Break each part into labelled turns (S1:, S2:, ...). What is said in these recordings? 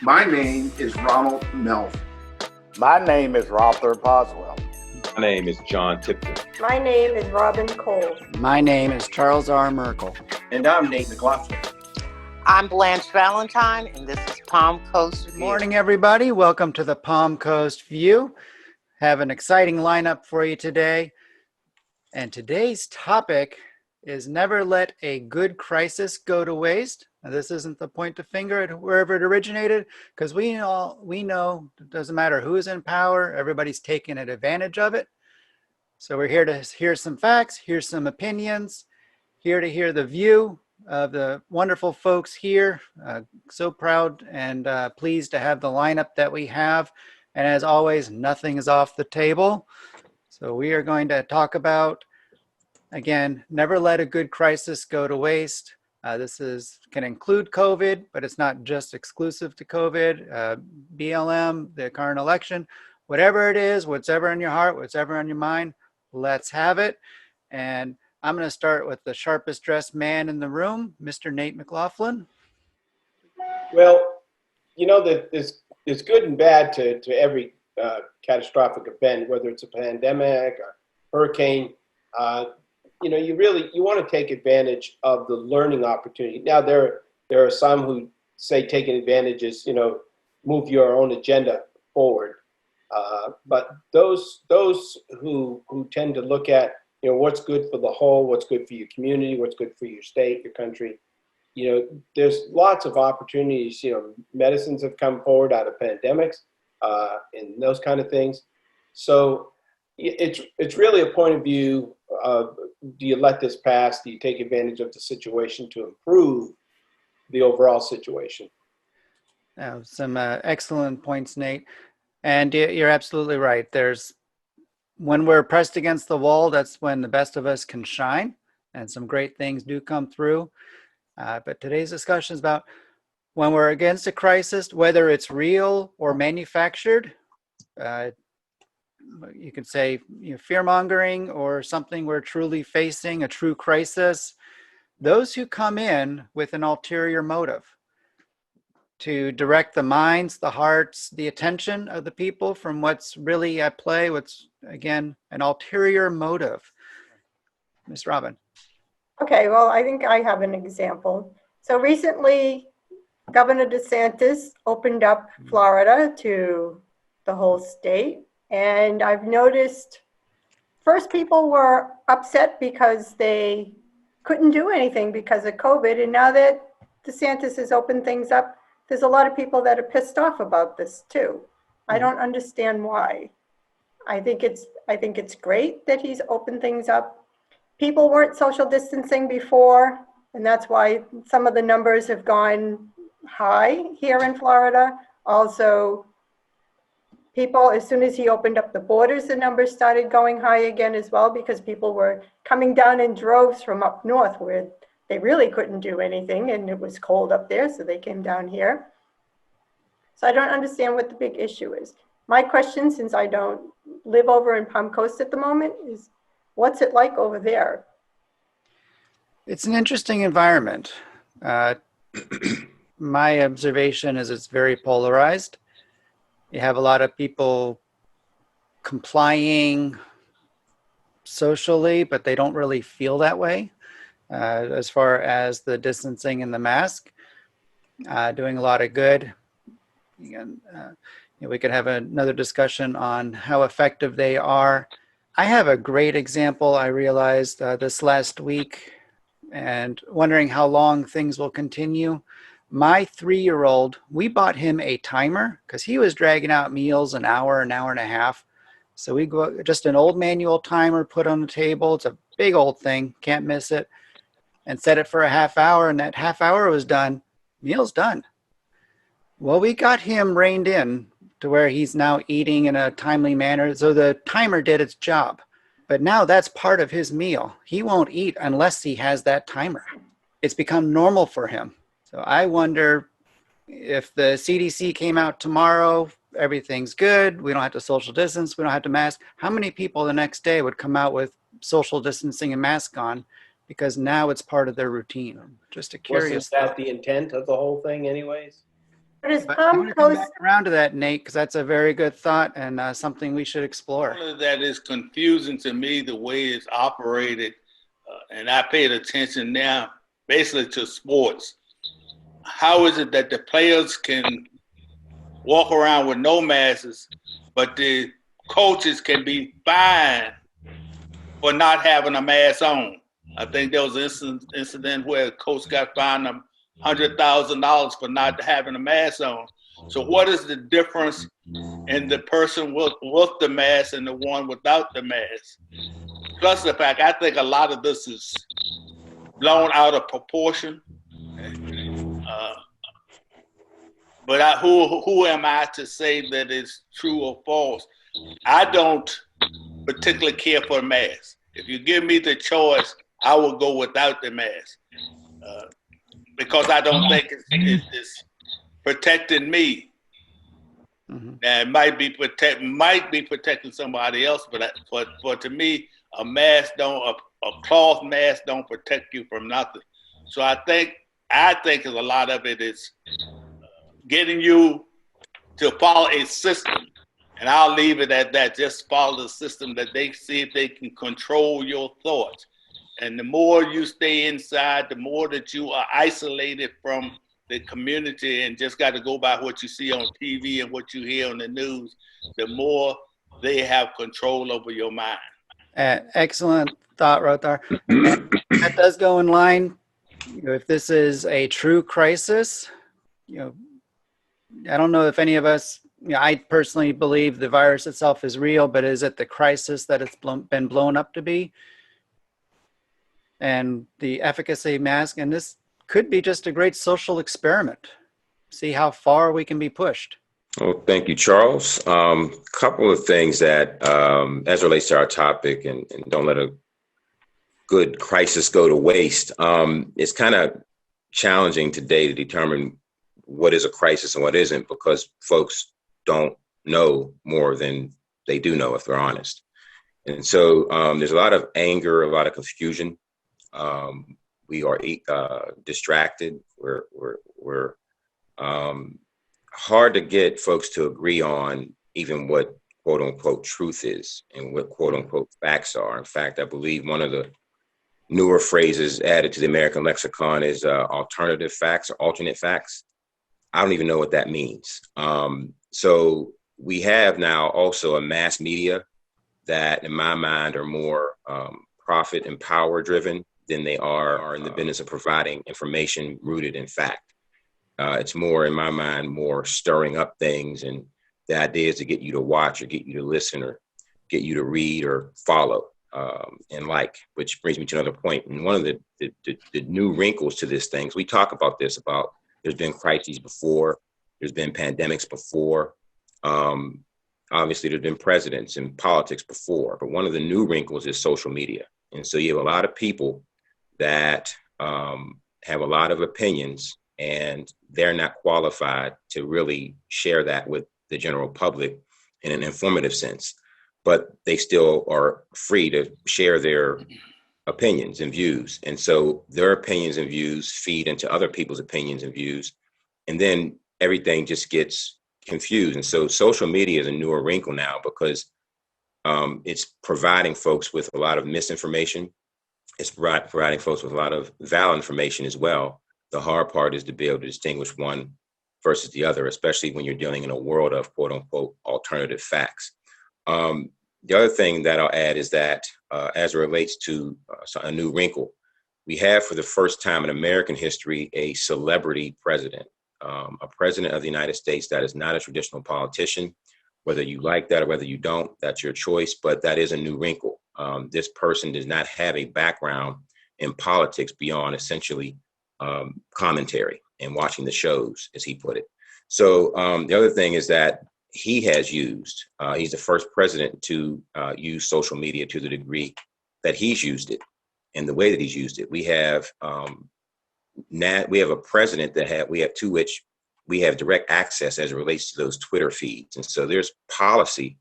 S1: My name is Ronald Melf.
S2: My name is Rother Boswell.
S3: My name is John Tipton.
S4: My name is Robin Cole.
S5: My name is Charles R. Merkel.
S6: And I'm Nate McLaughlin.
S7: I'm Blanche Valentine, and this is Palm Coast View.
S5: Good morning, everybody. Welcome to the Palm Coast View. Have an exciting lineup for you today. And today's topic is never let a good crisis go to waste. Now, this isn't the point to finger at wherever it originated, because we know it doesn't matter who's in power, everybody's taking advantage of it. So we're here to hear some facts, hear some opinions, here to hear the view of the wonderful folks here. So proud and pleased to have the lineup that we have. And as always, nothing is off the table. So we are going to talk about, again, never let a good crisis go to waste. This can include COVID, but it's not just exclusive to COVID. BLM, the current election, whatever it is, what's ever in your heart, what's ever on your mind, let's have it. And I'm going to start with the sharpest dressed man in the room, Mr. Nate McLaughlin.
S6: Well, you know that it's good and bad to every catastrophic event, whether it's a pandemic or hurricane. You want to take advantage of the learning opportunity. Now, there are some who say taking advantage is, move your own agenda forward. But those who tend to look at, what's good for the whole, what's good for your community, what's good for your state, your country, there's lots of opportunities. Medicines have come forward out of pandemics and those kind of things. So it's really a point of view of, do you let this pass? Do you take advantage of the situation to improve the overall situation?
S5: Some excellent points, Nate. And you're absolutely right. When we're pressed against the wall, that's when the best of us can shine, and some great things do come through. But today's discussion is about when we're against a crisis, whether it's real or manufactured. You could say fear-mongering or something we're truly facing, a true crisis. Those who come in with an ulterior motive to direct the minds, the hearts, the attention of the people from what's really at play, what's, again, an ulterior motive. Ms. Robin.
S4: Okay, well, I think I have an example. So recently, Governor DeSantis opened up Florida to the whole state. And I've noticed first people were upset because they couldn't do anything because of COVID. And now that DeSantis has opened things up, there's a lot of people that are pissed off about this too. I don't understand why. I think it's great that he's opened things up. People weren't social distancing before, and that's why some of the numbers have gone high here in Florida. Also, people, as soon as he opened up the borders, the numbers started going high again as well, because people were coming down in droves from up north where they really couldn't do anything and it was cold up there, so they came down here. So I don't understand what the big issue is. My question, since I don't live over in Palm Coast at the moment, is what's it like over there?
S5: It's an interesting environment. My observation is it's very polarized. You have a lot of people complying socially, but they don't really feel that way as far as the distancing and the mask, doing a lot of good. Again, we could have another discussion on how effective they are. I have a great example I realized this last week, and wondering how long things will continue. My 3-year-old, we bought him a timer because he was dragging out meals an hour and a half. So we go just an old manual timer, put on the table. It's a big old thing, can't miss it, and set it for a half hour. And that half hour was done, meal's done. Well, we got him reined in to where he's now eating in a timely manner. So the timer did its job. But now that's part of his meal. He won't eat unless he has that timer. It's become normal for him. So I wonder if the CDC came out tomorrow, everything's good, we don't have to social distance, we don't have to mask. How many people the next day would come out with social distancing and mask on because now it's part of their routine? Just a curious
S6: Wasn't that the intent of the whole thing anyways?
S4: But is
S5: But I'm going to come
S4: compost,
S5: back around to that, Nate, because that's a very good thought and something we should explore.
S8: All of that is confusing to me, the way it's operated. And I paid attention now basically to sports. How is it that the players can walk around with no masks, but the coaches can be fined for not having a mask on? I think there was an incident where a coach got fined $100,000 for not having a mask on. So what is the difference in the person with the mask and the one without the mask? Plus the fact, I think a lot of this is blown out of proportion. But who am I to say that it's true or false? I don't particularly care for a mask. If you give me the choice, I will go without the mask because I don't think it's protecting me.
S5: Mm-hmm.
S8: Now, it might be protecting somebody else, but to me, a cloth mask don't protect you from nothing. So I think a lot of it is getting you to follow a system, and I'll leave it at that. Just follow the system that they see if they can control your thoughts. And the more you stay inside, the more that you are isolated from the community and just got to go by what you see on TV and what you hear on the news, the more they have control over your mind.
S5: Excellent thought, Rothar. And that does go in line. If this is a true crisis, I don't know if any of us, I personally believe the virus itself is real, but is it the crisis that it's been blown up to be? And the efficacy mask, and this could be just a great social experiment. See how far we can be pushed.
S9: Well, thank you, Charles. Couple of things that, as relates to our topic, and don't let a good crisis go to waste. It's kind of challenging today to determine what is a crisis and what isn't, because folks don't know more than they do know, if they're honest. And so there's a lot of anger, a lot of confusion. We are distracted. We're hard to get folks to agree on even what quote unquote truth is and what quote unquote facts are. In fact, I believe one of the newer phrases added to the American lexicon is alternative facts or alternate facts. I don't even know what that means. So we have now also a mass media that, in my mind, are more profit and power driven than they are in the business of providing information rooted in fact. It's more, in my mind, more stirring up things, and the idea is to get you to watch or get you to listen or get you to read or follow and like, which brings me to another point. And one of the new wrinkles to this thing, we talk about this, about there's been crises before, there's been pandemics before, obviously there's been presidents and politics before, but one of the new wrinkles is social media. And so you have a lot of people that have a lot of opinions, and they're not qualified to really share that with the general public in an informative sense, but they still are free to share their opinions and views. And so their opinions and views feed into other people's opinions and views, and then everything just gets confused. And so social media is a newer wrinkle now, because it's providing folks with a lot of misinformation. It's providing folks with a lot of valid information as well. The hard part is to be able to distinguish one versus the other, especially when you're dealing in a world of quote unquote alternative facts. The other thing that I'll add is that as it relates to a new wrinkle, we have for the first time in American history a celebrity president, a president of the United States that is not a traditional politician. Whether you like that or whether you don't, that's your choice, but that is a new wrinkle. This person does not have a background in politics beyond essentially commentary and watching the shows, as he put it. So the other thing is that he has used, he's the first president to use social media to the degree that he's used it and the way that he's used it. We have a president to which we have direct access as it relates to those Twitter feeds. And so there's policy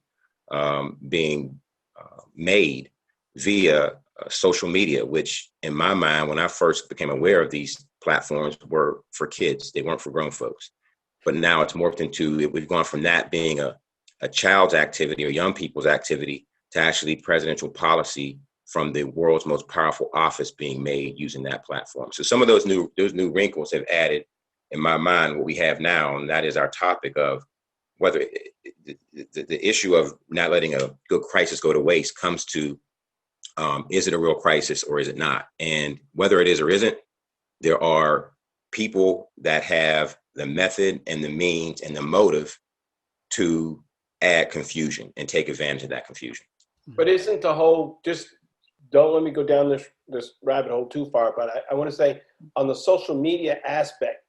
S9: being made via social media, which in my mind, when I first became aware of these platforms, were for kids. They weren't for grown folks. but now it's morphed into, we've gone from that being a child's activity or young people's activity to actually presidential policy from the world's most powerful office being made using that platform. So some of those new wrinkles have added in my mind what we have now, and that is our topic of whether the issue of not letting a good crisis go to waste comes to, is it a real crisis or is it not? And whether it is or isn't, there are people that have the method and the means and the motive to add confusion and take advantage of that confusion.
S6: But isn't the whole, just don't let me go down this rabbit hole too far, but I want to say on the social media aspect,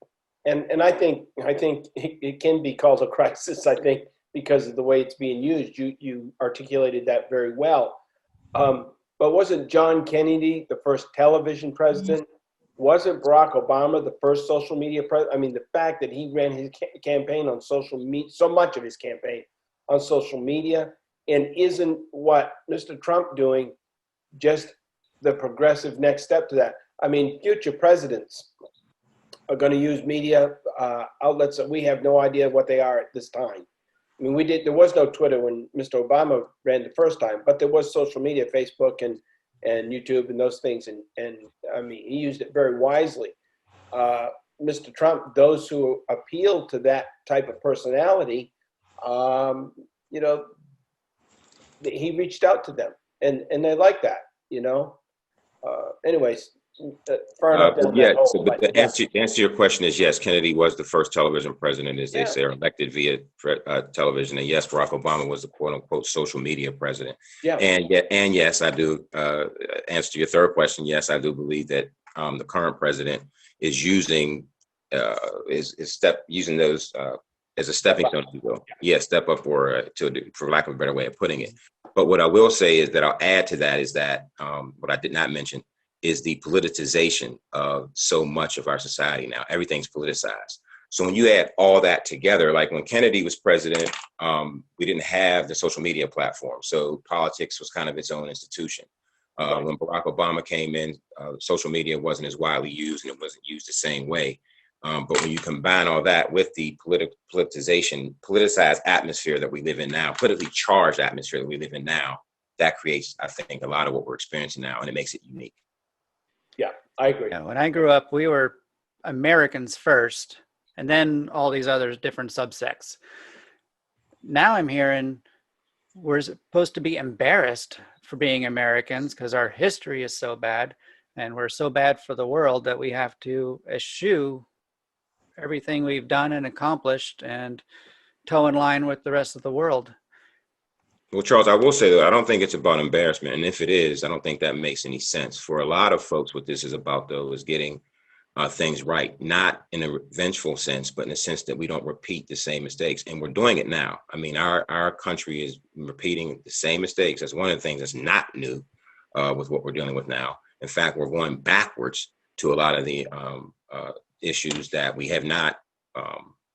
S6: and I think it can be called a crisis, I think, because of the way it's being used. You articulated that very well. But wasn't John Kennedy the first television president? Wasn't Barack Obama the first social media president? I mean, the fact that he ran his campaign on social media, so much of his campaign on social media, and isn't what Mr. Trump doing just the progressive next step to that? I mean, future presidents are going to use media outlets that we have no idea what they are at this time. I mean, there was no Twitter when Mr. Obama ran the first time, but there was social media, Facebook and YouTube and those things. And I mean, he used it very wisely. Mr. Trump, those who appeal to that type of personality, you know, he reached out to them and they like that, you know. Anyways, far enough down that hole,
S9: so, but the answer to your question is yes, Kennedy was the first television president, as they say, or elected via television. And yes, Barack Obama was the quote unquote social media president. Yeah. And yes, I do answer to your third question. Yes, I do believe that the current president is using using those as a stepping stone, if you will. Yeah, step up for lack of a better way of putting it. But what I will say is that I'll add to that is that what I did not mention is the politicization of so much of our society now. Everything's politicized. So when you add all that together, like when Kennedy was president, we didn't have the social media platform. So politics was kind of its own institution. When Barack Obama came in, social media wasn't as widely used and it wasn't used the same way. But when you combine all that with the politicized atmosphere that we live in now, politically charged atmosphere that we live in now, that creates, I think, a lot of what we're experiencing now, and it makes it unique.
S6: Yeah, I agree.
S5: Yeah, when I grew up, we were Americans first, and then all these other different subsects. Now I'm hearing we're supposed to be embarrassed for being Americans because our history is so bad, and we're so bad for the world that we have to eschew everything we've done and accomplished and toe in line with the rest of the world.
S9: Well, Charles, I will say that I don't think it's about embarrassment. And if it is, I don't think that makes any sense. For a lot of folks, what this is about, though, is getting things right, not in a vengeful sense, but in a sense that we don't repeat the same mistakes. And we're doing it now. I mean, our country is repeating the same mistakes. That's one of the things that's not new with what we're dealing with now. In fact, we're going backwards to a lot of the issues that we have not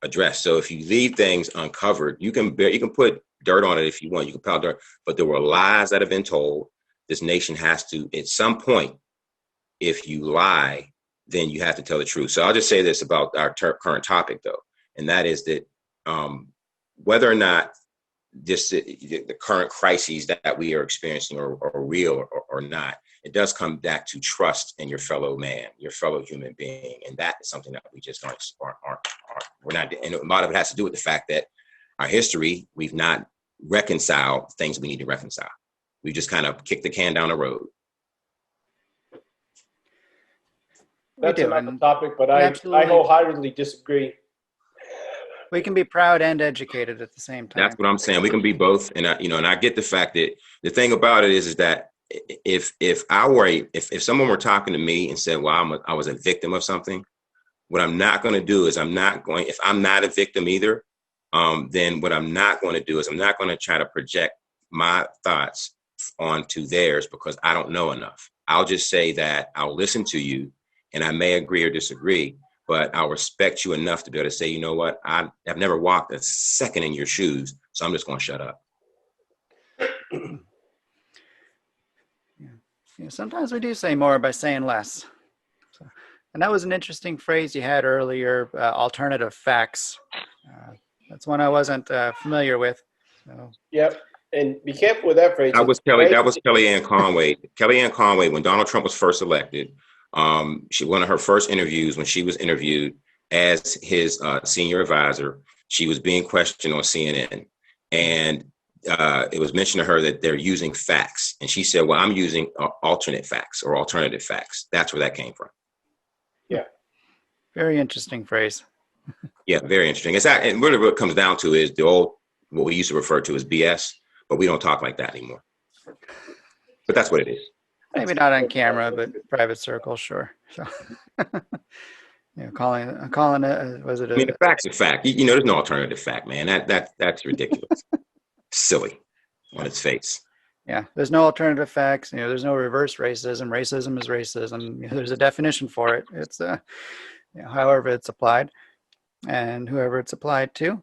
S9: addressed. So if you leave things uncovered, you can put dirt on it if you want. You can pile dirt, but there were lies that have been told. This nation has to, at some point, if you lie, then you have to tell the truth. So I'll just say this about our current topic, though, and that is that whether or not the current crises that we are experiencing are real or not, it does come back to trust in your fellow man, your fellow human being, and that is something that we just aren't. We're not, and a lot of it has to do with the fact that our history, we've not reconciled things we need to reconcile. We just kind of kicked the can down the road.
S6: That's another topic, but I wholeheartedly disagree.
S5: We can be proud and educated at the same time.
S9: That's what I'm saying. We can be both, and I get the fact that the thing about it is that if someone were talking to me and said, "Well, I was a victim of something," what I'm not going to do is if I'm not a victim either, then what I'm not going to do is I'm not going to try to project my thoughts onto theirs because I don't know enough. I'll just say that I'll listen to you, and I may agree or disagree, but I'll respect you enough to be able to say, you know what, I've never walked a second in your shoes, so I'm just going to shut up.
S5: Yeah, sometimes we do say more by saying less. So And that was an interesting phrase you had earlier, alternative facts. That's one I wasn't familiar with. So.
S6: Yep. And be careful with that phrase.
S9: That was Kellyanne Conway. Kellyanne Conway, when Donald Trump was first elected, one of her first interviews, when she was interviewed as his senior advisor, she was being questioned on CNN, and it was mentioned to her that they're using facts, and she said, "Well, I'm using alternate facts or alternative facts." That's where that came from.
S6: Yeah,
S5: very interesting phrase.
S9: Yeah, very interesting. It's and really what it comes down to is the old what we used to refer to as BS. But we don't talk like that anymore. But that's what it is.
S5: Maybe not on camera, but private circle, sure. So, calling it, was it?
S9: I mean, the fact's a fact. There's no alternative fact, man. That's ridiculous. Silly on its face.
S5: Yeah, there's no alternative facts. There's no reverse racism. Racism is racism. There's a definition for it. It's however it's applied, and whoever it's applied to.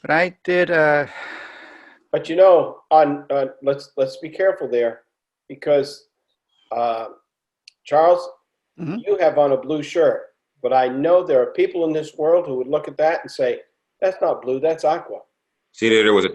S5: But I did.
S6: But let's be careful there, because Charles, you have on a blue shirt, but I know there are people in this world who would look at that and say, "That's not blue, that's aqua."
S9: See, there was a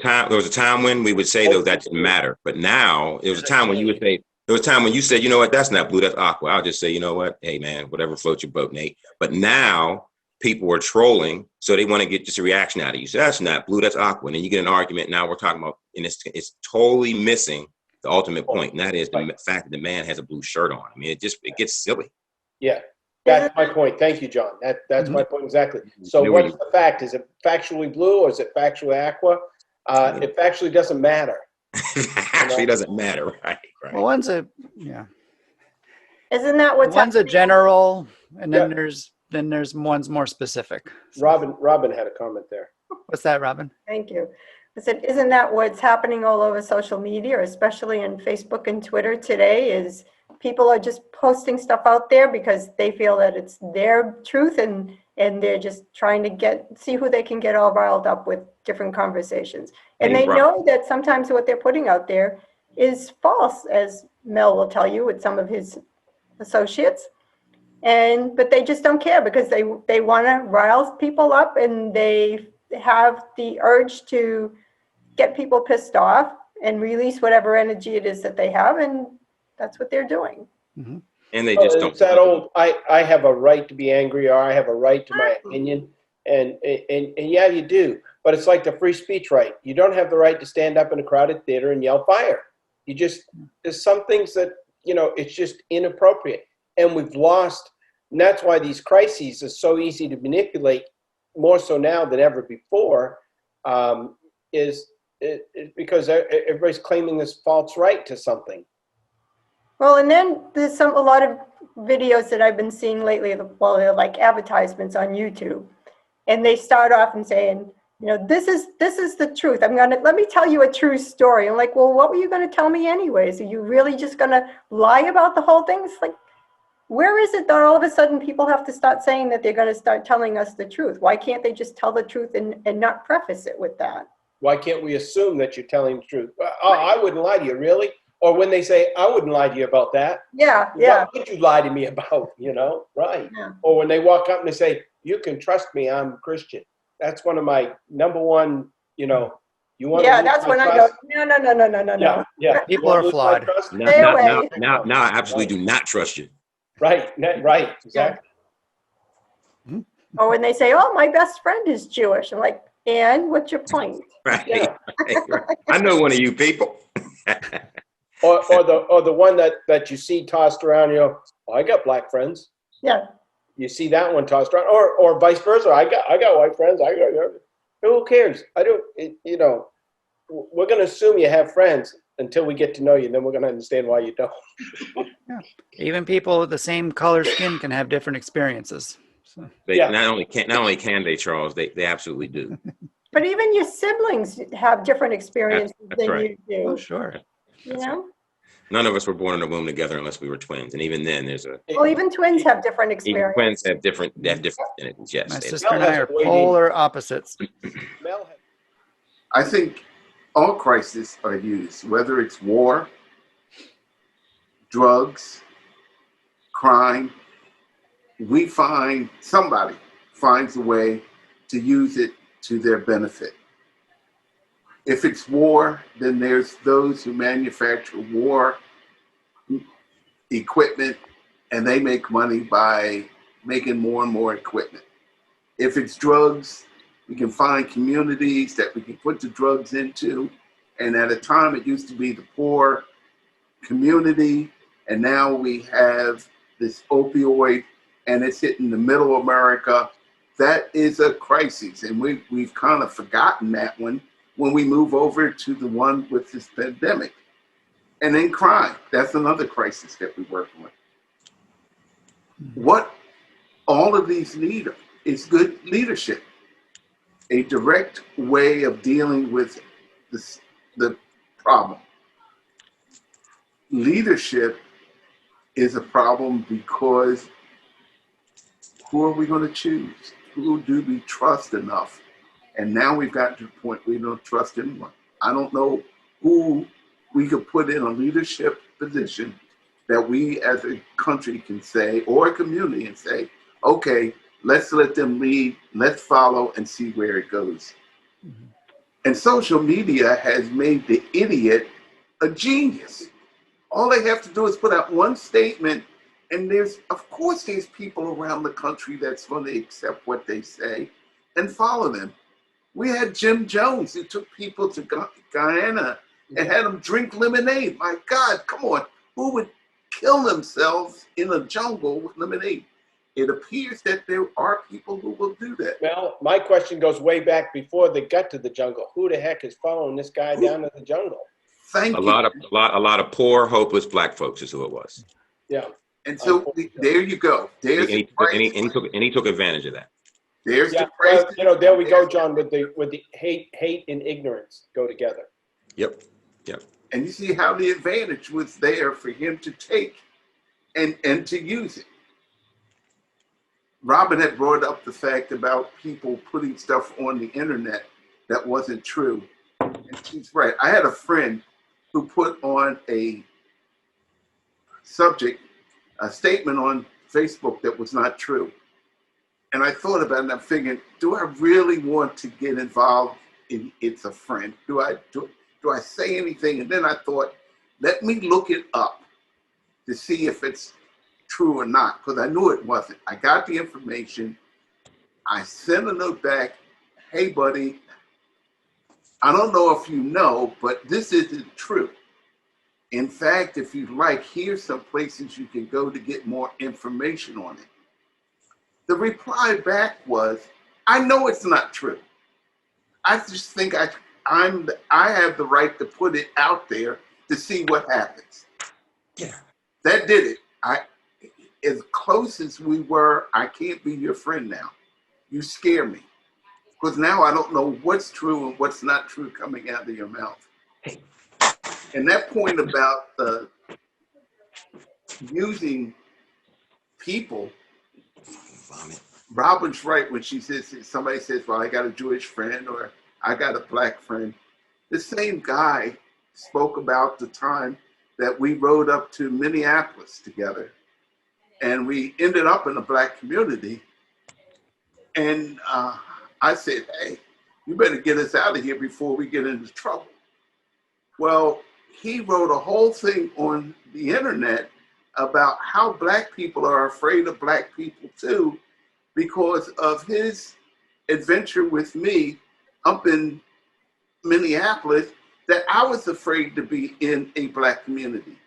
S9: time when we would say though that didn't matter, but now there was a time when you would say, there was a time when you said, "You know what, that's not blue, that's aqua." I'll just say, "You know what, hey man, whatever floats your boat, Nate." But now people are trolling, so they want to get just a reaction out of you. So that's not blue, that's aqua. And then you get an argument. Now we're talking about, and it's totally missing the ultimate point, and that is the fact that the man has a blue shirt on. I mean, it gets silly.
S6: Yeah, that's my point. Thank you, John. That's my point exactly. So what's the fact? Is it factually blue or is it factually aqua? It factually doesn't matter.
S9: Actually, doesn't matter, right?
S5: Well,
S4: Isn't that what's
S5: one's a general, and then there's one's more specific.
S6: So. Robin had a comment there.
S5: What's that, Robin?
S4: Thank you. I said, isn't that what's happening all over social media, especially in Facebook and Twitter today, is people are just posting stuff out there because they feel that it's their truth, and they're just trying to see who they can get all riled up with different conversations. And they know that sometimes what they're putting out there is false, as Mel will tell you with some of his associates. But they just don't care because they want to rile people up, and they have the urge to get people pissed off and release whatever energy it is that they have, and that's what they're doing.
S5: Mm-hmm.
S9: And they just don't.
S6: It's that old, I have a right to be angry, or I have a right to my opinion. And yeah, you do. But it's like the free speech right. You don't have the right to stand up in a crowded theater and yell fire. There's some things that, it's just inappropriate. And we've lost, and that's why these crises are so easy to manipulate, more so now than ever before, is because everybody's claiming this false right to something.
S4: Well, and then there's a lot of videos that I've been seeing lately, well, they're like advertisements on YouTube, and they start off and saying, this is the truth. Let me tell you a true story. I'm like, well, what were you going to tell me anyways? Are you really just going to lie about the whole thing? It's like, where is it that all of a sudden people have to start saying that they're going to start telling us the truth? Why can't they just tell the truth and not preface it with that?
S6: Why can't we assume that you're telling the truth? Oh, I wouldn't lie to you, really? Or when they say, I wouldn't lie to you about that.
S4: Yeah.
S6: What would you lie to me about, right? Yeah. Or when they walk up and they say, you can trust me, I'm Christian. That's one of my number one, you want to
S4: that's when trust? I go, no.
S6: Yeah.
S5: People are flawed.
S9: Now I absolutely do not trust you.
S6: Right, exactly.
S4: Yeah. Or when they say, oh, my best friend is Jewish. I'm like, and what's your point?
S9: Right. Yeah. I know one of you people.
S6: or the one that you see tossed around, I got black friends.
S4: Yeah.
S6: You see that one tossed around, or vice versa. I got white friends. Who cares? We're going to assume you have friends until we get to know you, and then we're going to understand why you don't.
S5: Yeah. Even people with the same color skin can have different experiences. So.
S9: Not only can they, Charles, they absolutely do.
S4: But even your siblings have different experiences than
S9: right.
S4: You do.
S5: Oh, sure.
S4: Right.
S9: None of us were born in a womb together unless we were twins, and even then,
S4: even twins have different experiences.
S9: Even twins have different identities. Yes,
S5: my sister and I are polar opposites.
S1: I think all crises are used, whether it's war, drugs, crime, somebody finds a way to use it to their benefit. If it's war, then there's those who manufacture war equipment and they make money by making more and more equipment. If it's drugs, we can find communities that we can put the drugs into. And at a time, it used to be the poor community, and now we have this opioid, and it's hitting the middle America. That is a crisis, and we've kind of forgotten that one when we move over to the one with this pandemic. And then crime, that's another crisis that we work on. What all of these need is good leadership, a direct way of dealing with the problem. Leadership is a problem because who are we going to choose? Who do we trust enough? And now we've gotten to the point we don't trust anyone. I don't know who we could put in a leadership position that we as a country can say, or a community, and say, okay, let's let them lead, let's follow and see where it goes. Mm-hmm. And social media has made the idiot a genius. All they have to do is put out one statement, and of course there's people around the country that's going to accept what they say and follow them. We had Jim Jones, who took people to Guyana and had them drink lemonade. My God, come on. Who would kill themselves in a jungle with lemonade? It appears that there are people who will do that.
S6: Well, my question goes way back before they got to the jungle. Who the heck is following this guy down to the jungle?
S1: Thank you.
S9: A lot of poor, hopeless black folks is who it was.
S6: Yeah.
S1: And so there you go. There's
S9: and he took advantage of that.
S1: There's
S6: yeah,
S1: the price.
S6: well, there we go, John, with the hate and ignorance go together.
S9: Yep.
S1: And you see how the advantage was there for him to take and to use it. Robin had brought up the fact about people putting stuff on the internet that wasn't true. And she's right. I had a friend who put on a statement on Facebook that was not true. And I thought about it, and I'm thinking, do I really want to get involved in It's a Friend? Do I say anything? And then I thought, let me look it up to see if it's true or not, because I knew it wasn't. I got the information. I sent a note back, hey, buddy, I don't know if you know, but this isn't true. In fact, if you'd like, here's some places you can go to get more information on it. The reply back was, I know it's not true. I just think I have the right to put it out there to see what happens. Yeah. That did it. As close as we were, I can't be your friend now. You scare me. Because now I don't know what's true and what's not true coming out of your mouth. And that point about using people, Robin's right when she says, somebody says, well, I got a Jewish friend or I got a black friend. The same guy spoke about the time that we rode up to Minneapolis together. And we ended up in a black community. And I said, hey, you better get us out of here before we get into trouble. Well, he wrote a whole thing on the internet about how black people are afraid of black people too, because of his adventure with me up in Minneapolis, that I was afraid to be in a black community.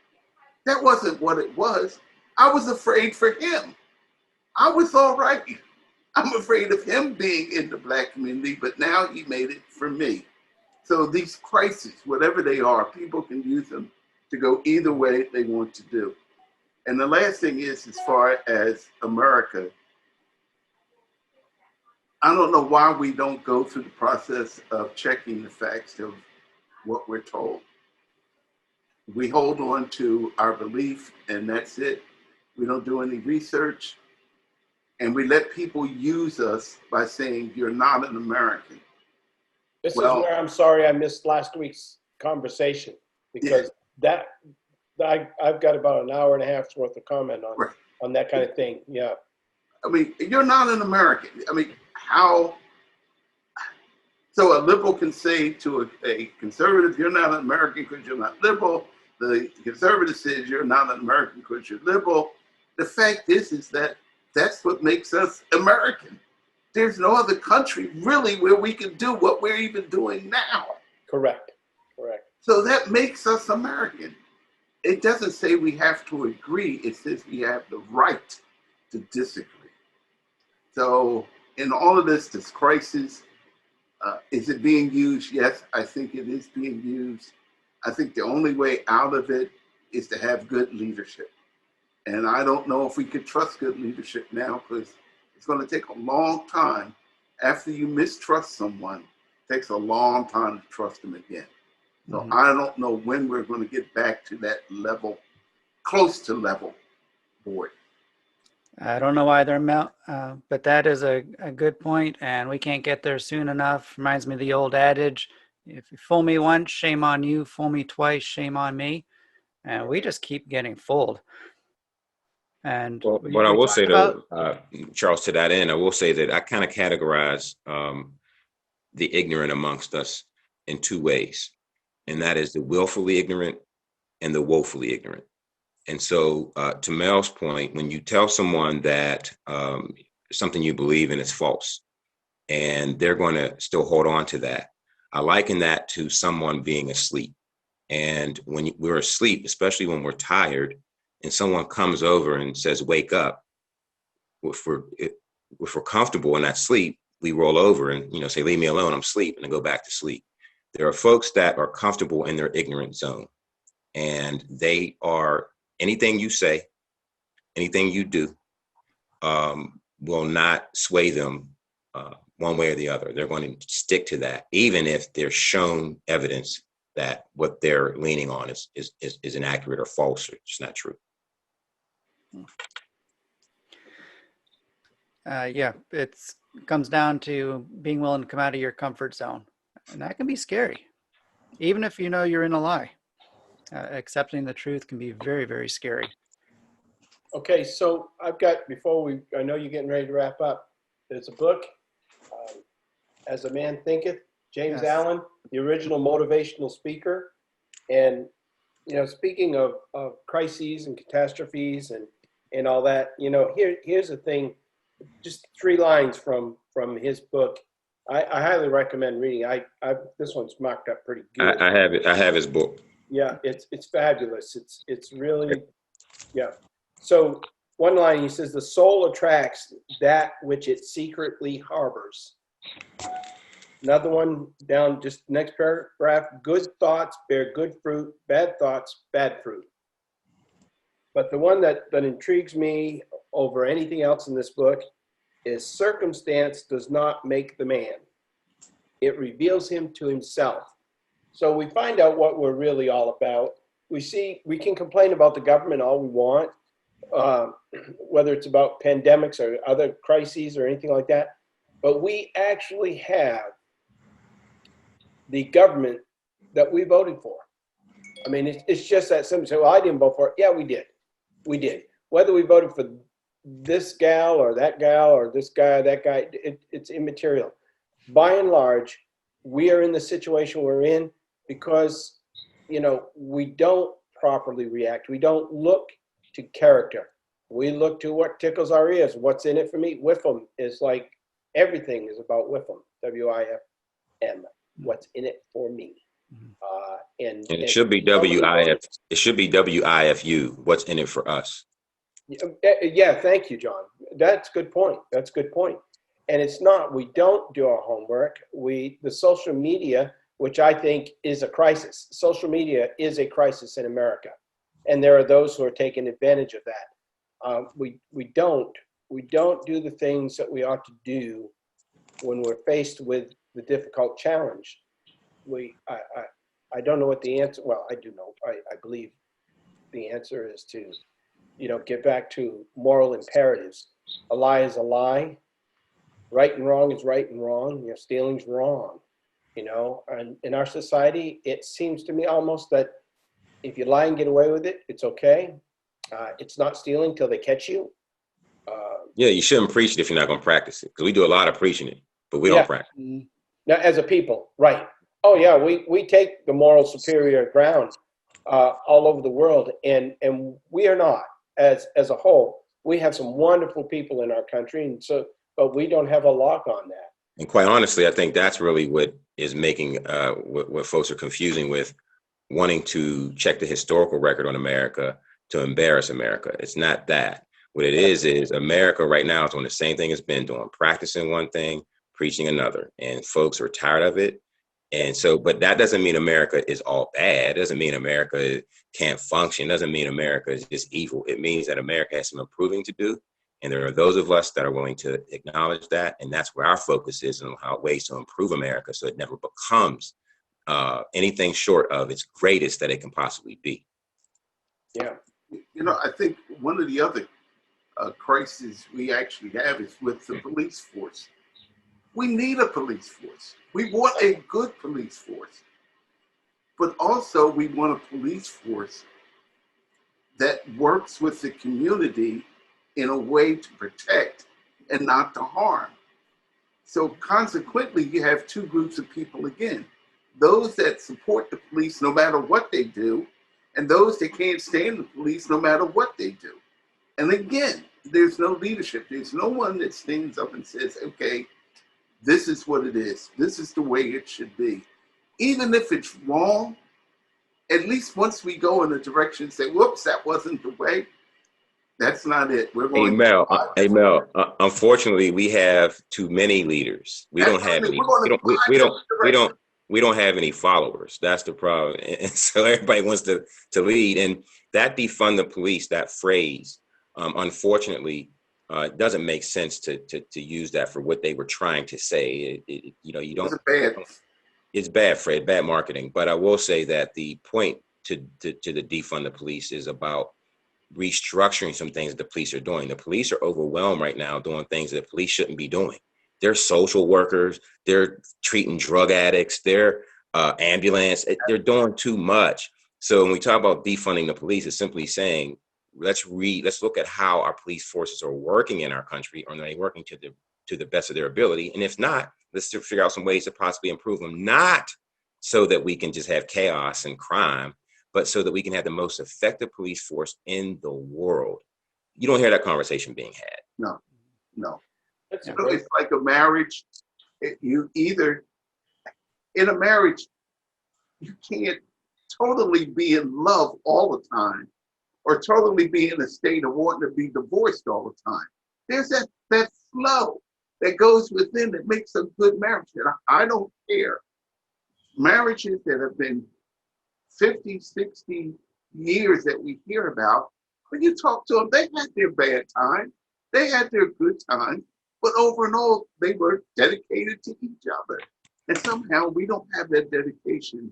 S1: That wasn't what it was. I was afraid for him. I was all right. I'm afraid of him being in the black community, but now he made it for me. So these crises, whatever they are, people can use them to go either way they want to do. And the last thing is, as far as America, I don't know why we don't go through the process of checking the facts of what we're told. We hold on to our belief and that's it. We don't do any research. And we let people use us by saying, you're not an American.
S6: This is where I'm sorry I missed last week's conversation, because I've got about an hour and a half's worth of comment on that kind of thing. Yeah.
S1: I mean, you're not an American. I mean, how? So a liberal can say to a conservative, you're not an American because you're not liberal. The conservative says you're not an American because you're liberal. The fact is that that's what makes us American. There's no other country really where we can do what we're even doing now.
S6: Correct.
S1: So that makes us American. It doesn't say we have to agree. It says we have the right to disagree. So in all of this crisis, is it being used? Yes, I think it is being used. I think the only way out of it is to have good leadership. And I don't know if we could trust good leadership now, because it's going to take a long time. After you mistrust someone, it takes a long time to trust them again. So I don't know when we're going to get back to that level, close to level board.
S5: I don't know either, Mel, but that is a good point, and we can't get there soon enough. Reminds me of the old adage, if you fool me once, shame on you. Fool me twice, shame on me. And we just keep getting fooled. And
S9: Well, what I will say though, Charles, to that end, I will say that I kind of categorize the ignorant amongst us in two ways. And that is the willfully ignorant and the woefully ignorant. And so to Mel's point, when you tell someone that something you believe in is false, and they're going to still hold on to that, I liken that to someone being asleep. And when we're asleep, especially when we're tired, and someone comes over and says, wake up, if we're comfortable in that sleep, we roll over and, say, leave me alone, I'm asleep, and then go back to sleep. There are folks that are comfortable in their ignorant zone, and they are, anything you say, anything you do will not sway them one way or the other. They're going to stick to that, even if they're shown evidence that what they're leaning on is inaccurate or false or just not true.
S5: Yeah, it comes down to being willing to come out of your comfort zone. And that can be scary, even if you know you're in a lie. Accepting the truth can be very, very scary.
S6: Okay, so I've got, I know you're getting ready to wrap up. There's a book, As a Man Thinketh, James Allen, the original motivational speaker. And, speaking of crises and catastrophes and all that, here's the thing, just 3 lines from his book. I highly recommend reading. This one's marked up pretty good.
S9: I have it. I have his book.
S6: Yeah, it's fabulous. It's really, yeah. So one line, he says, the soul attracts that which it secretly harbors. Another one down, just next paragraph, good thoughts bear good fruit, bad thoughts, bad fruit. But the one that intrigues me over anything else in this book is circumstance does not make the man. It reveals him to himself. So we find out what we're really all about. We can complain about the government all we want, whether it's about pandemics or other crises or anything like that. But we actually have the government that we voted for. I mean, it's just that simple. So, well, I didn't vote for it. Yeah, we did. We did. Whether we voted for this gal or that gal or this guy or that guy, it's immaterial. By and large, we are in the situation we're in because, we don't properly react. We don't look to character. We look to what tickles our ears. What's in it for me? Whiffum is like everything is about Whiffum. W-I-F-M. What's in it for me? And
S9: it should be W-I-F. It should be W-I-F-U. What's in it for us?
S6: Yeah, thank you, John. That's a good point. That's a good point. And it's not, we don't do our homework. The social media, which I think is a crisis. Social media is a crisis in America. And there are those who are taking advantage of that. We don't do the things that we ought to do when we're faced with the difficult challenge. I don't know what the answer, well, I do know. I believe the answer is to, get back to moral imperatives. A lie is a lie. Right and wrong is right and wrong. Stealing's wrong. And in our society, it seems to me almost that if you lie and get away with it, it's okay. It's not stealing till they catch you.
S9: Yeah, you shouldn't preach it if you're not going to practice it, because we do a lot of preaching it, but we don't practice.
S6: Now, as a people, right? Oh yeah, we take the moral superior ground all over the world, and we are not as a whole. We have some wonderful people in our country, and so but we don't have a lock on that.
S9: And quite honestly, I think that's really what is making what folks are confusing with wanting to check the historical record on America to embarrass America. It's not that. What it is America right now is doing the same thing it's been doing, practicing one thing, preaching another, and folks are tired of it. And so, but that doesn't mean America is all bad. It doesn't mean America can't function. It doesn't mean America is just evil. It means that America has some improving to do. And there are those of us that are willing to acknowledge that. And that's where our focus is on how ways to improve America so it never becomes anything short of its greatest that it can possibly be.
S6: Yeah.
S1: You know, I think one of the other crises we actually have is with the police force. We need a police force. We want a good police force. But also we want a police force that works with the community in a way to protect and not to harm. So consequently, you have two groups of people again. Those that support the police no matter what they do, and those that can't stand the police no matter what they do. And again, there's no leadership. There's no one that stands up and says, okay, this is what it is. This is the way it should be. Even if it's wrong, at least once we go in a direction and say, whoops, that wasn't the way, that's not it. We're going
S9: Hey Mel, unfortunately, we have too many leaders. We don't have any. We don't have any followers. That's the problem. And so everybody wants to lead. And that defund the police, that phrase, unfortunately, doesn't make sense to use that for what they were trying to say. You don't. It's bad, Fred. Bad marketing. But I will say that the point to the defund the police is about restructuring some things that the police are doing. The police are overwhelmed right now doing things that the police shouldn't be doing. They're social workers. They're treating drug addicts. They're ambulance. They're doing too much. So when we talk about defunding the police, it's simply saying, let's look at how our police forces are working in our country. Are they working to the best of their ability? And if not, let's figure out some ways to possibly improve them, not so that we can just have chaos and crime, but so that we can have the most effective police force in the world. You don't hear that conversation being had.
S1: No. It's like a marriage. You either, in a marriage, you can't totally be in love all the time or totally be in a state of wanting to be divorced all the time. There's that flow that goes within that makes a good marriage. And I don't care. Marriages that have been 50, 60 years that we hear about, when you talk to them, they had their bad times, they had their good times, but over and all, they were dedicated to each other. And somehow we don't have that dedication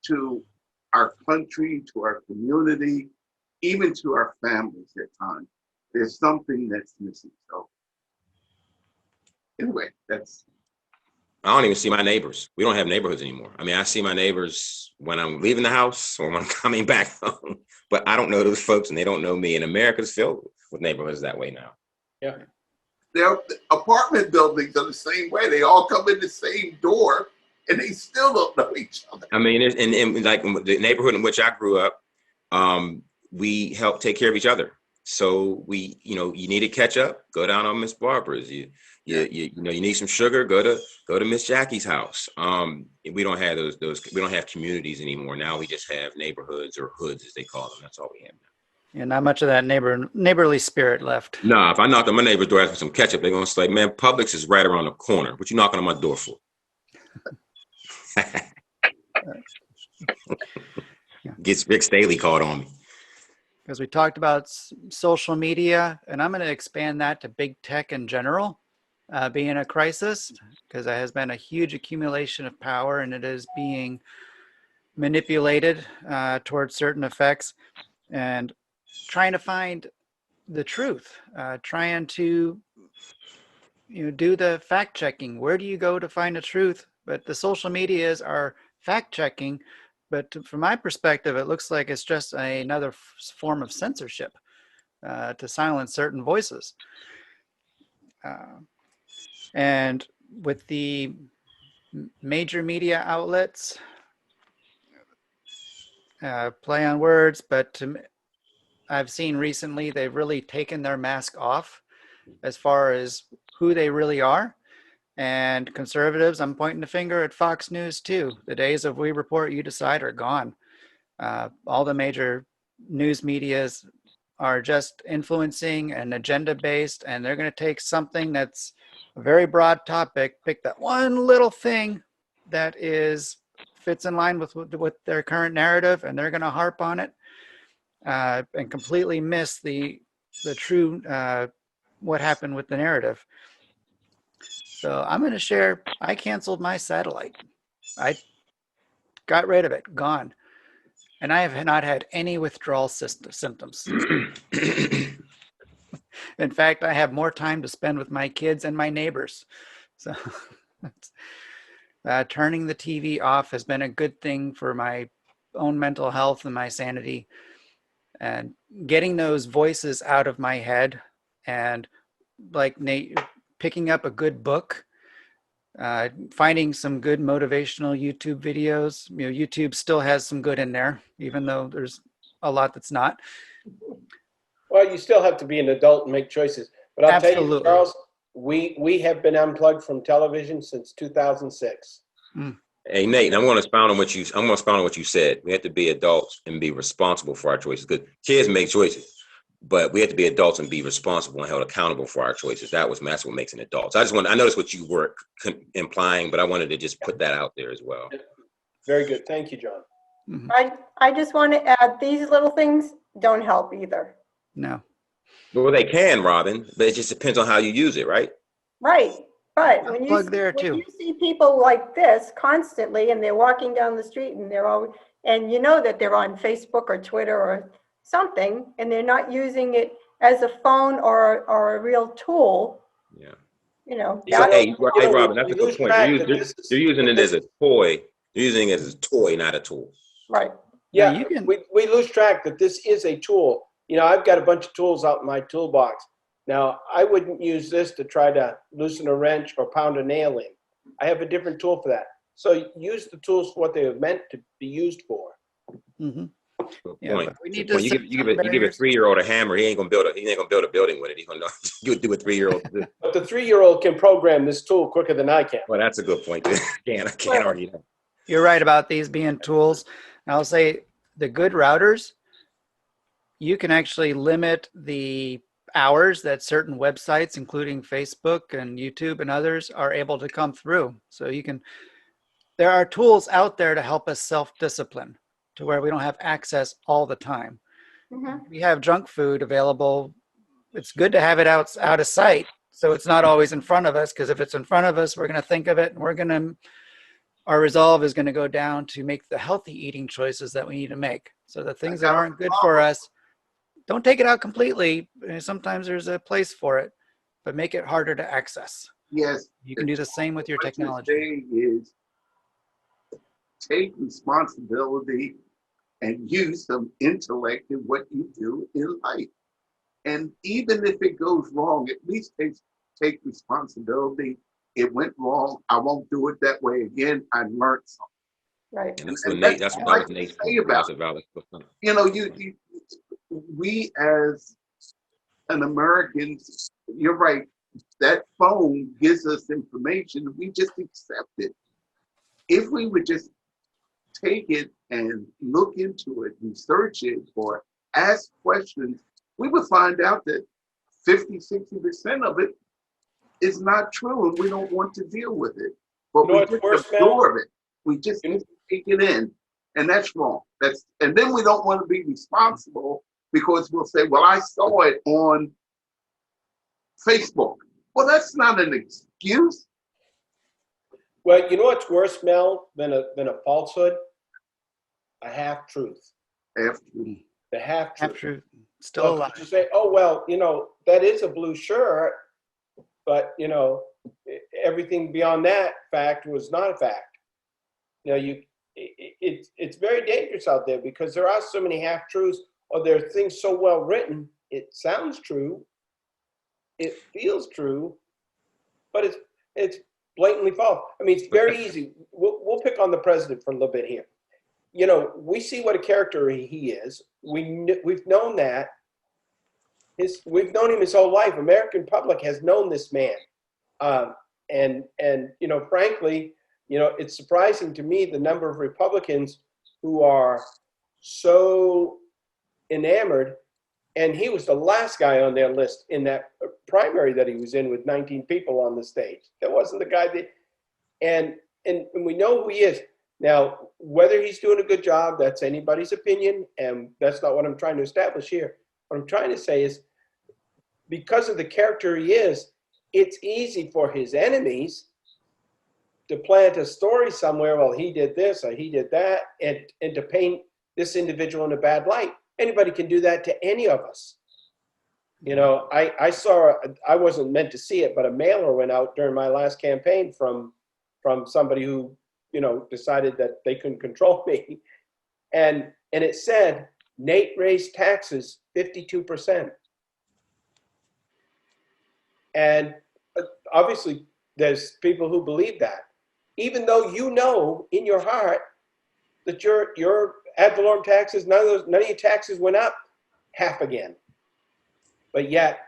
S1: to our country, to our community, even to our families at times. There's something that's missing. So anyway,
S9: I don't even see my neighbors. We don't have neighborhoods anymore. I mean, I see my neighbors when I'm leaving the house or when I'm coming back home, but I don't know those folks and they don't know me. And America's filled with neighborhoods that way now.
S6: Yeah.
S1: Their apartment buildings are the same way. They all come in the same door and they still don't know each other.
S9: I mean, and like the neighborhood in which I grew up, we help take care of each other. So you need to catch up, go down on Miss Barbara's. You need some sugar, go to Miss Jackie's house. We don't have those. We don't have communities anymore. Now we just have neighborhoods or hoods, as they call them. That's all we have now.
S5: Yeah, not much of that neighborly spirit left.
S9: Nah, if I knocked on my neighbor's door asking for some ketchup, they're gonna say, "Man, Publix is right around the corner. What you knocking on my door for?" Gets Rick Staley called on me.
S5: Because we talked about social media, and I'm going to expand that to big tech in general being a crisis, because there has been a huge accumulation of power and it is being manipulated towards certain effects, and trying to find the truth, trying to do the fact checking. Where do you go to find the truth? But the social medias are fact checking. But from my perspective, it looks like it's just another form of censorship to silence certain voices. And with the major media outlets, play on words, but I've seen recently they've really taken their mask off as far as who they really are. And conservatives, I'm pointing the finger at Fox News too. The days of we report, you decide are gone. All the major news medias are just influencing and agenda based, and they're going to take something that's a very broad topic, pick that one little thing that fits in line with their current narrative, and they're going to harp on it and completely miss the true what happened with the narrative. So I'm going to share, I canceled my satellite. I got rid of it, gone. And I have not had any withdrawal symptoms. In fact, I have more time to spend with my kids and my neighbors. So turning the TV off has been a good thing for my own mental health and my sanity. And getting those voices out of my head, and like Nate, picking up a good book, finding some good motivational YouTube videos. You know, YouTube still has some good in there, even though there's a lot that's not.
S6: Well, you still have to be an adult and make choices. But I'll tell you, Charles, we have been unplugged from television since 2006.
S9: Hey Nate, I'm going to expound on what you said. We have to be adults and be responsible for our choices. Because kids make choices, but we have to be adults and be responsible and held accountable for our choices. That's what makes an adult. So I noticed what you were implying, but I wanted to just put that out there as well.
S6: Very good. Thank you, John.
S5: Mm-hmm.
S4: I just want to add, these little things don't help either.
S5: No.
S9: Well, they can, Robin, but it just depends on how you use it, right?
S4: Right. But when you see people like this constantly, and they're walking down the street, and and you know that they're on Facebook or Twitter or something, and they're not using it as a phone or a real tool.
S9: Yeah.
S4: You know.
S9: Hey, Robin, that's a good point. You're using it as a toy. You're using it as a toy, not a tool.
S4: Right.
S6: Yeah. We lose track that this is a tool. You know, I've got a bunch of tools out in my toolbox. Now, I wouldn't use this to try to loosen a wrench or pound a nail in. I have a different tool for that. So use the tools for what they are meant to be used for.
S5: Mm-hmm.
S9: Good
S5: yeah,
S9: point.
S5: We need
S9: to you give a 3-year-old a hammer, he ain't gonna build a building with it. He's gonna know you do a 3-year-old.
S6: But the 3-year-old can program this tool quicker than I can.
S9: Well, that's a good point. I can't argue that.
S5: You're right about these being tools. I'll say the good routers, you can actually limit the hours that certain websites, including Facebook and YouTube and others, are able to come through. So there are tools out there to help us self-discipline to where we don't have access all the time. Mm-hmm. We have junk food available. It's good to have it out of sight, so it's not always in front of us, because if it's in front of us, we're going to think of it, and our resolve is going to go down to make the healthy eating choices that we need to make. So the things that aren't good for us, don't take it out completely. Sometimes there's a place for it, but make it harder to access.
S1: Yes.
S5: You can do the same with your technology.
S1: Is take responsibility and use some intellect in what you do in life. And even if it goes wrong, at least take responsibility. It went wrong. I won't do it that way again. I learned something.
S4: Right.
S9: And that's what Nate's say about it.
S1: You know, we as an American, you're right, that phone gives us information. We just accept it. If we would just take it and look into it, research it, or ask questions, we would find out that 50-60% of it is not true, and we don't want to deal with it. But we just absorb it. We just take it in, and that's wrong. And then we don't want to be responsible, because we'll say, well, I saw it on Facebook. Well, that's not an excuse.
S6: Well, you know what's worse, Mel, than a falsehood? A half-truth.
S1: Half-truth.
S6: The half-truth.
S5: Half-truth. Still alive.
S6: You say, oh, well, that is a blue shirt, but, everything beyond that fact was not a fact. It's very dangerous out there, because there are so many half-truths, or there are things so well written, it sounds true, it feels true, but it's blatantly false. I mean, it's very easy. We'll pick on the president for a little bit here. You know, we see what a character he is. We've known that. We've known him his whole life. American public has known this man. And you know, frankly, you know, it's surprising to me the number of Republicans who are so enamored. And he was the last guy on their list in that primary that he was in with 19 people on the stage. That wasn't the guy that, and we know who he is. Now, whether he's doing a good job, that's anybody's opinion, and that's not what I'm trying to establish here. What I'm trying to say is, because of the character he is, it's easy for his enemies to plant a story somewhere, well, he did this or he did that, and to paint this individual in a bad light. Anybody can do that to any of us. You know, I saw, I wasn't meant to see it, but a mailer went out during my last campaign from somebody who, you know, decided that they couldn't control me. And it said, Nate raised taxes 52%. And obviously there's people who believe that, even though you know in your heart that your ad valorem taxes, none of your taxes went up half again. But yet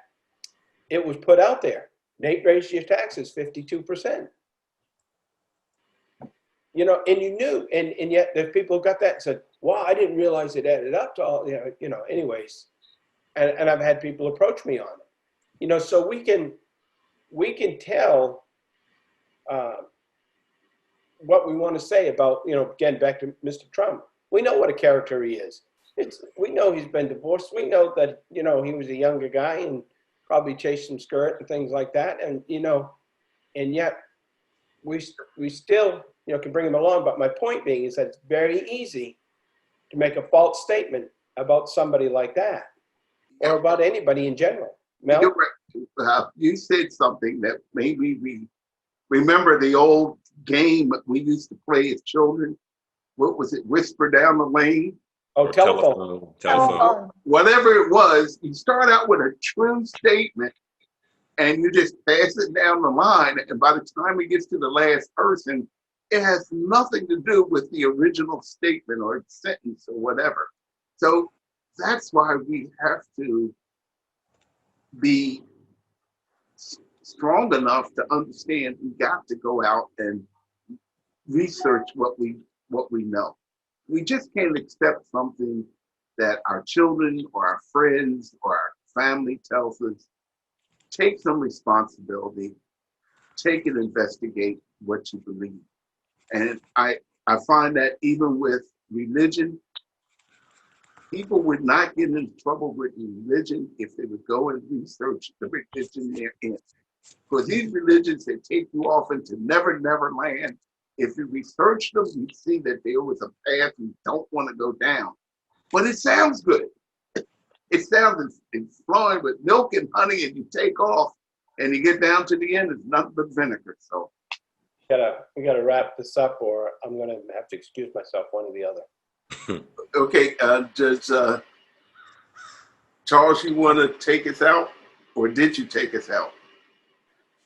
S6: it was put out there. Nate raised your taxes 52%. You know, and you knew, and yet there's people who got that and said, wow, I didn't realize it added up to all, you know, anyways. And I've had people approach me on it. You know, so we can tell what we want to say about, you know, again, back to Mr. Trump. We know what a character he is. We know he's been divorced. We know that, you know, he was a younger guy and probably chased some skirt and things like that. And, you know, and yet we still, you know, can bring him along. But my point being is that it's very easy to make a false statement about somebody like that or about anybody in general. Mel?
S1: You're right. You said something that maybe we remember the old game that we used to play as children. What was it? Whisper down the lane?
S6: Oh, telephone.
S9: Telephone.
S1: Whatever it was, you start out with a true statement and you just pass it down the line. And by the time it gets to the last person, it has nothing to do with the original statement or sentence or whatever. So that's why we have to be strong enough to understand we got to go out and research what we know. We just can't accept something that our children or our friends or our family tells us. Take some responsibility, take and investigate what you believe. And I find that even with religion, people would not get into trouble with religion if they would go and research the religion they're in. Because these religions that take you off into never, never land, if you research them, you see that there was a path you don't want to go down. But it sounds good. It sounds it's flowing with milk and honey, and you take off, and you get down to the end, it's nothing but vinegar. So
S6: we gotta wrap this up, or I'm gonna have to excuse myself, one or the other.
S1: Okay, does Charles, you want to take us out, or did you take us out?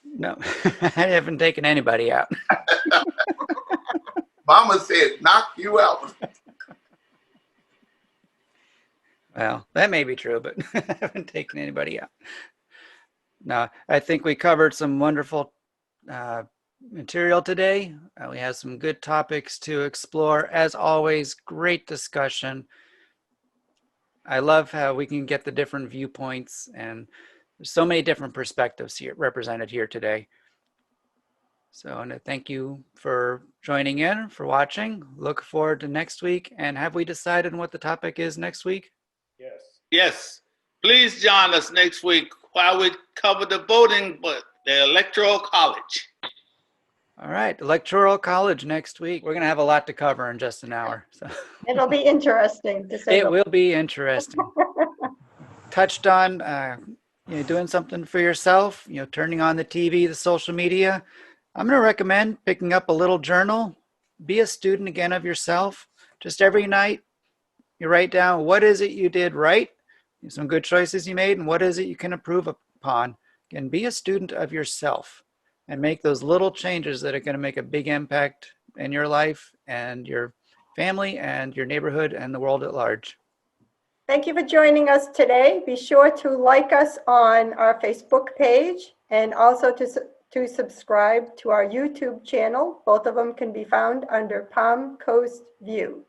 S5: No, I haven't taken anybody out.
S1: Mama said, knock you out.
S5: Well, that may be true, but I haven't taken anybody out. No, I think we covered some wonderful material today. We have some good topics to explore. As always, great discussion. I love how we can get the different viewpoints, and there's so many different perspectives here represented here today. So, and thank you for joining in, for watching. Look forward to next week. And have we decided what the topic is next week?
S6: Yes.
S8: Yes. Please join us next week while we cover the voting, but the Electoral College.
S5: All right, Electoral College next week. We're going to have a lot to cover in just an hour. So
S4: It'll be interesting to say.
S5: it will be interesting. Touched on doing something for yourself, turning on the TV, the social media. I'm going to recommend picking up a little journal. Be a student again of yourself. Just every night, you write down what is it you did right, some good choices you made, and what is it you can improve upon. Again, be a student of yourself. and make those little changes that are going to make a big impact in your life and your family and your neighborhood and the world at large.
S4: Thank you for joining us today. Be sure to like us on our Facebook page and also to subscribe to our YouTube channel. Both of them can be found under Palm Coast View.